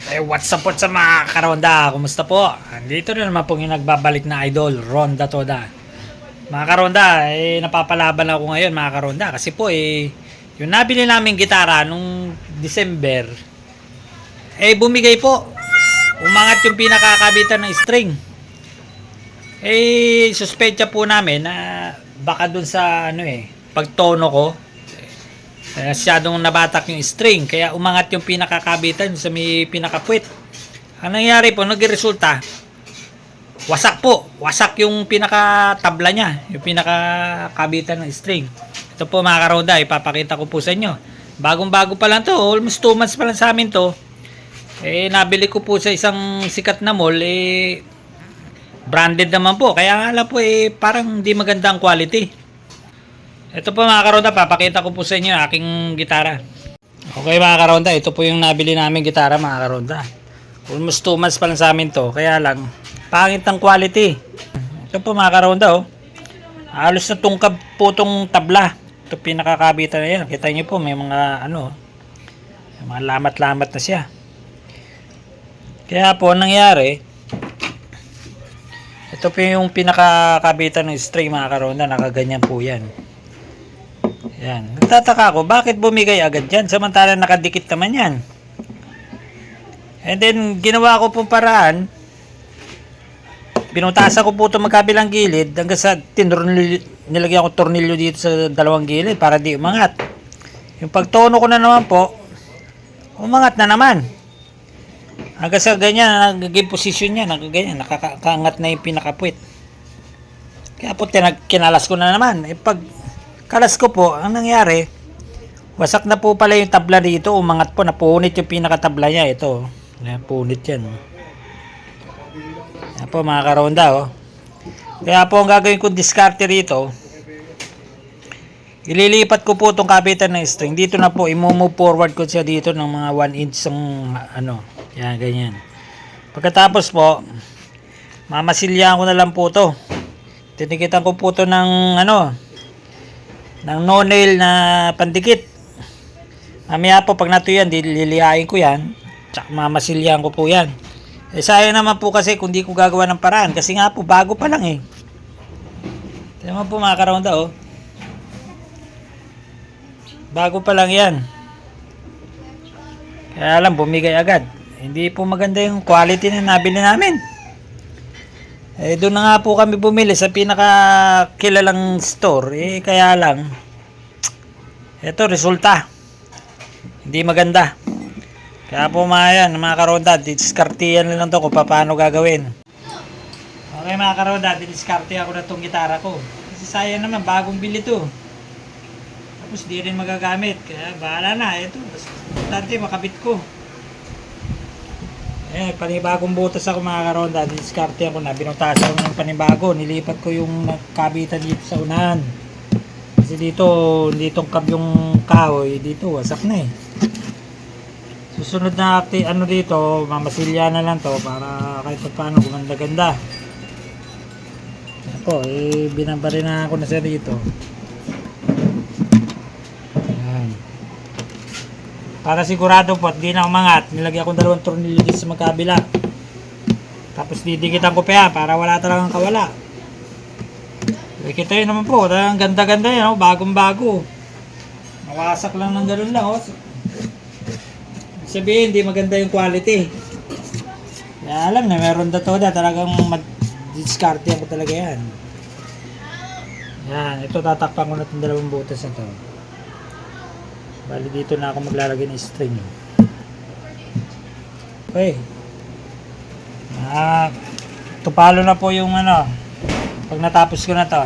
What's up mga karonda? Kumusta po? Dito na naman pong yung nagbabalik na idol, Ronda Toda. Mga karonda, napapalaban ako ngayon mga karonda. Kasi po yung nabili namin gitara nung December, bumigay po. Umangat yung pinakakabitan ng string. Suspecha po namin na baka dun sa pagtono ko, masyadong nabatak yung string, kaya umangat yung pinakakabitan sa may pinakapuwit. Ang nangyari po, nagresulta, wasak yung pinakatabla niya, yung pinakakabitan ng string. Ito po mga karoda, ipapakita ko po sa inyo. Bagong bago pa lang to, almost 2 months pa lang sa amin to. Nabili ko po sa isang sikat na mall, branded naman po, kaya nga lang po parang hindi maganda ang quality. Ito po mga karonda, papakita ko po sa inyo aking gitara. Okay mga karonda, ito po yung nabili namin gitara mga karonda. Almost 2 months pa lang sa amin to, kaya lang pangit ang quality. Ito po mga karonda, halos na tungkab po itong tabla. Ito pinakakabitan na yan. Kita nyo po may mga may mga lamat-lamat na siya. Kaya po nangyari, ito po yung pinakakabitan ng string mga karonda, nakaganyan po yan. Yan. Nagtataka ako, bakit bumigay agad yan? Samantalang nakadikit naman yan. And then, ginawa ko pong paraan. Binutasan ko po ito magkabilang gilid hanggang sa nilagyan ko tornilyo dito sa dalawang gilid para di umangat. Yung pagtono ko na naman po, umangat na naman. Hanggang sa ganyan, nagiging posisyon niya, nakakaangat na yung pinakapuwit. Kaya po, kinalas ko na naman. Pag kalas ko po, ang nangyari, wasak na po pala yung tabla dito, umangat po, napunit yung pinakatabla niya. Ito, punit yan. Yan po mga karonda. Kaya po ang gagawin ko diskarte rito, ililipat ko po itong kabitan ng string. Dito na po, i-move forward ko siya dito ng mga 1 inch ng yan, ganyan. Pagkatapos po, mamasilyahan ko na lang po ito. Tinikitan ko po ito ng ng no-nail na pandikit. Mamaya po pag natuyan, lilihain ko yan. Tsaka mamasilyahan ko po yan. Sayang naman po kasi kung di ko gagawa ng paraan. Kasi nga po, bago pa lang Tignan mo po mga karonda bago pa lang yan. Kaya lang, bumigay agad. Hindi po maganda yung quality na nabili namin. Doon na nga po kami bumili sa pinakakilalang store. Kaya lang, ito resulta. Hindi maganda. Kaya po mga karonda, diskartihan lang to kung paano gagawin. Okay mga karonda, diskarte ako na itong gitara ko. Kasi sayang naman, bagong bili to. Tapos di rin magagamit. Kaya bahala na, ito. Importante makabit ko. Panibagong butas ako mga karonda, diskarte ako na, binutasan ko ng panibago, nilipat ko yung nagkabitan dito sa unahan. Kasi dito, hindi tungkab yung kahoy, dito wasak na Susunod na dito, mamasilya na lang to para kahit paano gumanda-ganda. Ako, binabari na ako na siya dito. Para sigurado po at di na umangat, nilagyan ko 2 tornilyo dito sa magkabila. Tapos didikitan ko pa yan para wala talagang kawala. Kita yun naman po, ang ganda-ganda yan, bagong bago. Mawasak lang ng ganun lang. Sabihin, hindi maganda yung quality. Kaya alam na, meron na toda, talagang mag-discarte ako talaga yan. Yan, ito tatakpan ko na itong 2 butas na to. Bali dito na ako maglalagay ng string. Okay. Tupalo na po yung pag natapos ko na to.